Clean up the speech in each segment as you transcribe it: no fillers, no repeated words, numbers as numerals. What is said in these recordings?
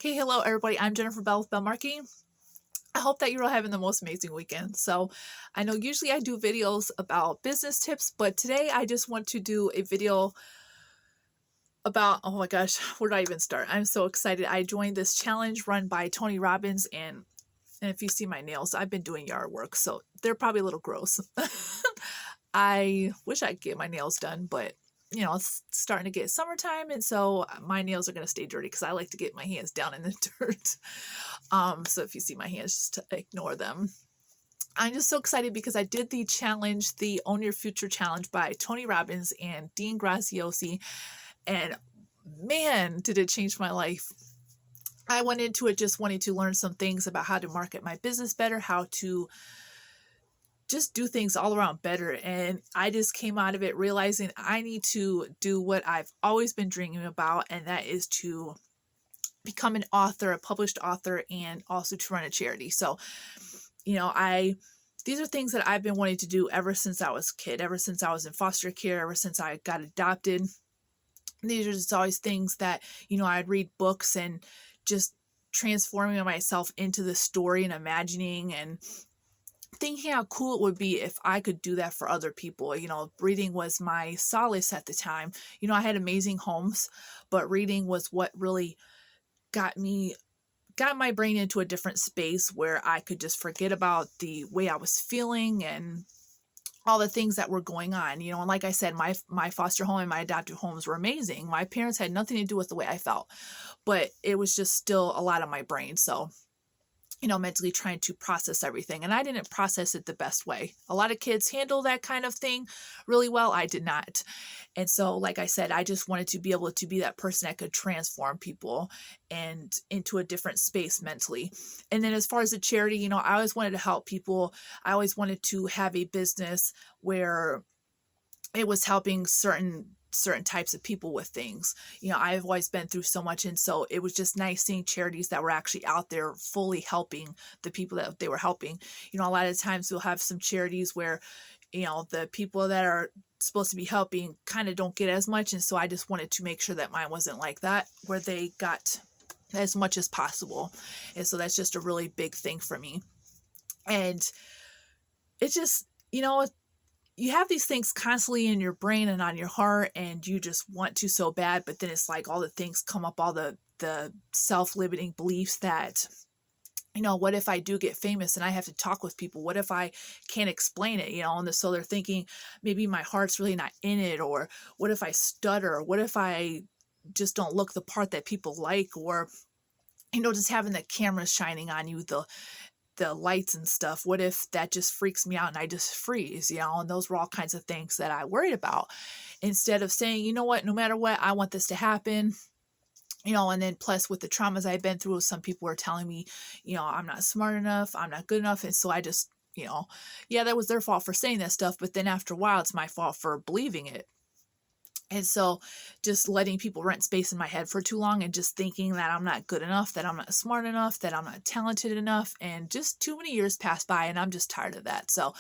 Hey, hello everybody. I'm Jennifer Bell with Bell Marketing. I hope that you're all having the most amazing weekend. So I know usually I do videos about business tips, but today I just want to do a video about, oh my gosh, where did I even start? I'm so excited. I joined this challenge run by Tony Robbins, and if you see my nails, I've been doing yard work, so they're probably a little gross. I wish I could get my nails done, but it's starting to get summertime, and so my nails are going to stay dirty because I like to get my hands down in the dirt. So if you see my hands, just ignore them. I'm just so excited because I did the challenge, the Own Your Future challenge by Tony Robbins and Dean Graziosi, and man, did it change my life. I went into it just wanting to learn some things about how to market my business better, how to just do things all around better. And I just came out of it realizing I need to do what I've always been dreaming about, and that is to become an author, a published author, and also to run a charity. So, these are things that I've been wanting to do ever since I was a kid, ever since I was in foster care, ever since I got adopted. These are just always things that, I'd read books and just transforming myself into the story and imagining and thinking how cool it would be if I could do that for other people. Reading was my solace at the time. I had amazing homes, but reading was what really got my brain into a different space where I could just forget about the way I was feeling and all the things that were going on. And like I said, my foster home and my adoptive homes were amazing. My parents had nothing to do with the way I felt, but it was just still a lot of my brain. So, mentally trying to process everything. And I didn't process it the best way. A lot of kids handle that kind of thing really well. I did not. And so, like I said, I just wanted to be able to be that person that could transform people and into a different space mentally. And then as far as the charity, I always wanted to help people. I always wanted to have a business where it was helping certain types of people with things. I've always been through so much, and so it was just nice seeing charities that were actually out there fully helping the people that they were helping. A lot of times we'll have some charities where the people that are supposed to be helping kind of don't get as much, and so I just wanted to make sure that mine wasn't like that, where they got as much as possible. And so that's just a really big thing for me. And it's just, you have these things constantly in your brain and on your heart, and you just want to so bad, but then it's like all the things come up, all the self-limiting beliefs that, what if I do get famous and I have to talk with people? What if I can't explain it? And so they're thinking maybe my heart's really not in it, or what if I stutter? Or what if I just don't look the part that people like? Or, just having the cameras shining on you, the lights and stuff. What if that just freaks me out and I just freeze, and those were all kinds of things that I worried about. Instead of saying, you know what, no matter what, I want this to happen, and then plus with the traumas I've been through, some people were telling me, I'm not smart enough, I'm not good enough. And so I just, yeah, that was their fault for saying that stuff. But then after a while, it's my fault for believing it. And so just letting people rent space in my head for too long and just thinking that I'm not good enough, that I'm not smart enough, that I'm not talented enough, and just too many years passed by and I'm just tired of that. So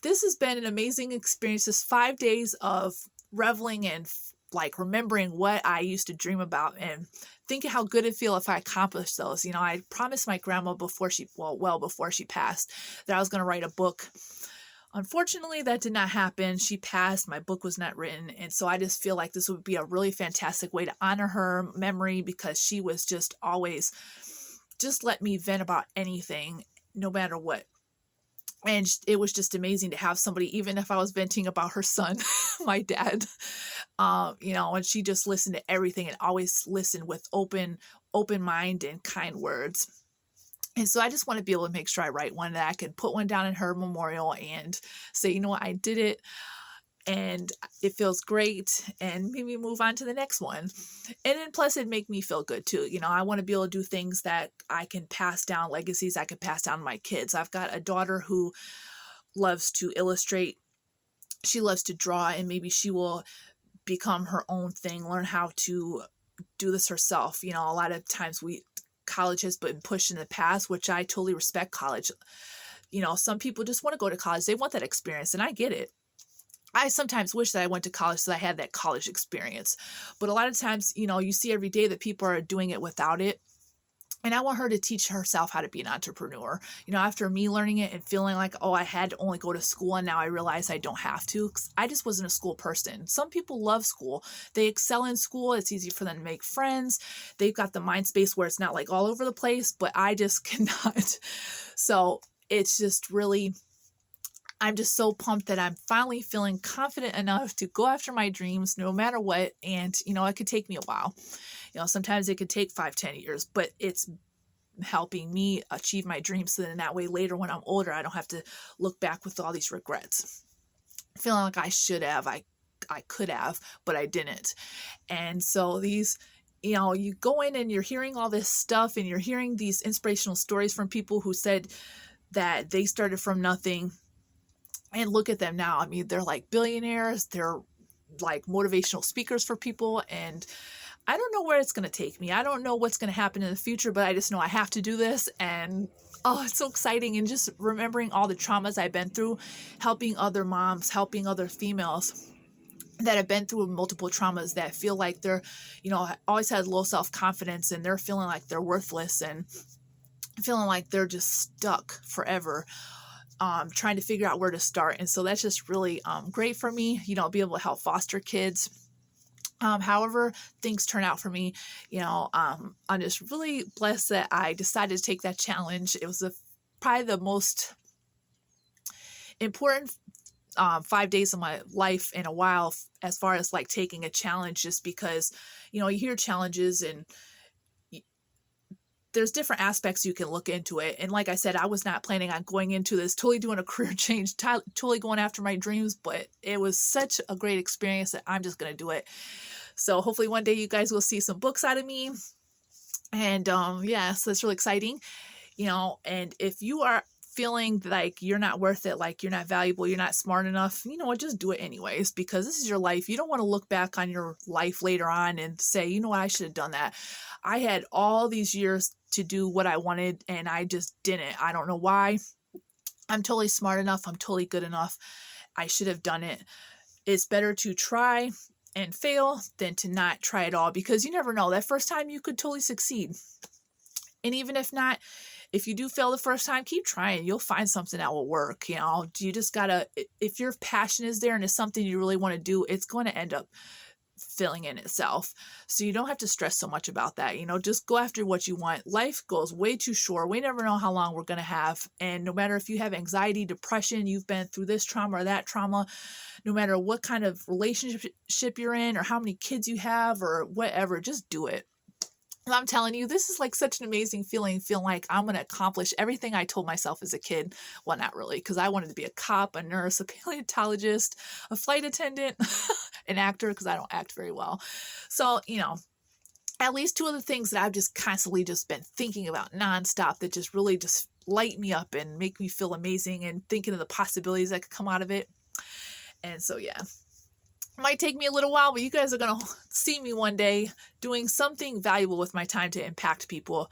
this has been an amazing experience. This 5 days of reveling and like remembering what I used to dream about and thinking how good it'd feel if I accomplished those. I promised my grandma before she passed that I was going to write a book. Unfortunately, that did not happen. She passed. My book was not written. And so I just feel like this would be a really fantastic way to honor her memory, because she was just always just let me vent about anything, no matter what. And it was just amazing to have somebody, even if I was venting about her son, my dad, and she just listened to everything and always listened with open mind and kind words. And so I just want to be able to make sure I write one that I can put one down in her memorial and say, you know what, I did it and it feels great, and maybe move on to the next one. And then plus it'd make me feel good too. I want to be able to do things that I can pass down, legacies I can pass down to my kids. I've got a daughter who loves to illustrate. She loves to draw, and maybe she will become her own thing, learn how to do this herself. A lot of times college has been pushed in the past, which I totally respect college. Some people just want to go to college. They want that experience, and I get it. I sometimes wish that I went to college so I had that college experience. But a lot of times, you see every day that people are doing it without it. And I want her to teach herself how to be an entrepreneur. After me learning it and feeling like, oh, I had to only go to school and now I realize I don't have to, 'cause I just wasn't a school person. Some people love school. They excel in school. It's easy for them to make friends. They've got the mind space where it's not like all over the place, but I just cannot. So it's just really, I'm just so pumped that I'm finally feeling confident enough to go after my dreams no matter what. And, it could take me a while. Sometimes it could take 5-10 years, but it's helping me achieve my dreams. So then that way later when I'm older, I don't have to look back with all these regrets, feeling like I should have, I could have, but I didn't. And so these, you go in and you're hearing all this stuff and you're hearing these inspirational stories from people who said that they started from nothing, and look at them now. I mean, they're like billionaires. They're like motivational speakers for people. And I don't know where it's going to take me. I don't know what's going to happen in the future, but I just know I have to do this. And it's so exciting. And just remembering all the traumas I've been through, helping other moms, helping other females that have been through multiple traumas that feel like they're, always had low self-confidence and they're feeling like they're worthless and feeling like they're just stuck forever. Trying to figure out where to start. And so that's just really great for me, be able to help foster kids. However things turn out for me, I'm just really blessed that I decided to take that challenge. It was probably the most important 5 days of my life in a while, as far as like taking a challenge, just because, you hear challenges and there's different aspects you can look into it. And like I said, I was not planning on going into this, totally doing a career change, totally going after my dreams, but it was such a great experience that I'm just going to do it. So hopefully one day you guys will see some books out of me. And so that's really exciting, and if you are feeling like you're not worth it, like you're not valuable, you're not smart enough, just do it anyways, because this is your life. You don't want to look back on your life later on and say, I should have done that. I had all these years to do what I wanted and I just didn't. I don't know why. I'm totally smart enough. I'm totally good enough. I should have done it. It's better to try and fail than to not try at all, because you never know. That first time you could totally succeed. And even if not, if you do fail the first time, keep trying. You'll find something that will work. You just gotta, if your passion is there and it's something you really want to do, it's going to end up filling in itself. So you don't have to stress so much about that. Just go after what you want. Life goes way too short. We never know how long we're going to have. And no matter if you have anxiety, depression, you've been through this trauma or that trauma, no matter what kind of relationship you're in or how many kids you have or whatever, just do it. And I'm telling you, this is like such an amazing feeling like I'm going to accomplish everything I told myself as a kid. Well, not really, because I wanted to be a cop, a nurse, a paleontologist, a flight attendant, an actor, because I don't act very well. So, at least two of the things that I've just constantly just been thinking about nonstop that just really just light me up and make me feel amazing, and thinking of the possibilities that could come out of it. And so, yeah. It might take me a little while, but you guys are going to see me one day doing something valuable with my time to impact people.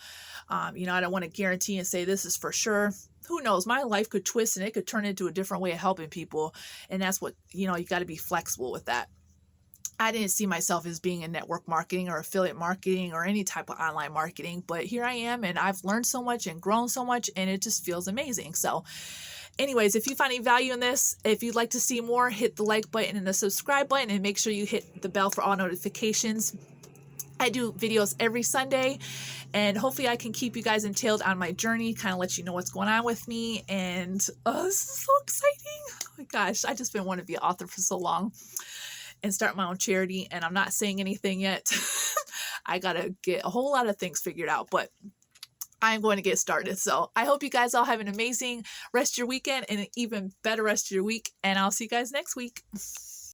I don't want to guarantee and say this is for sure. Who knows? My life could twist and it could turn into a different way of helping people. And that's what, you got to be flexible with that. I didn't see myself as being in network marketing or affiliate marketing or any type of online marketing, but here I am, and I've learned so much and grown so much, and it just feels amazing. So anyways, if you find any value in this, if you'd like to see more, hit the like button and the subscribe button, and make sure you hit the bell for all notifications. I do videos every Sunday, and hopefully I can keep you guys entailed on my journey, kind of let you know what's going on with me. And this is so exciting. Oh my gosh, I just been wanting to be an author for so long and start my own charity, and I'm not saying anything yet. I gotta get a whole lot of things figured out, but I'm going to get started. So I hope you guys all have an amazing rest of your weekend and an even better rest of your week, and I'll see you guys next week.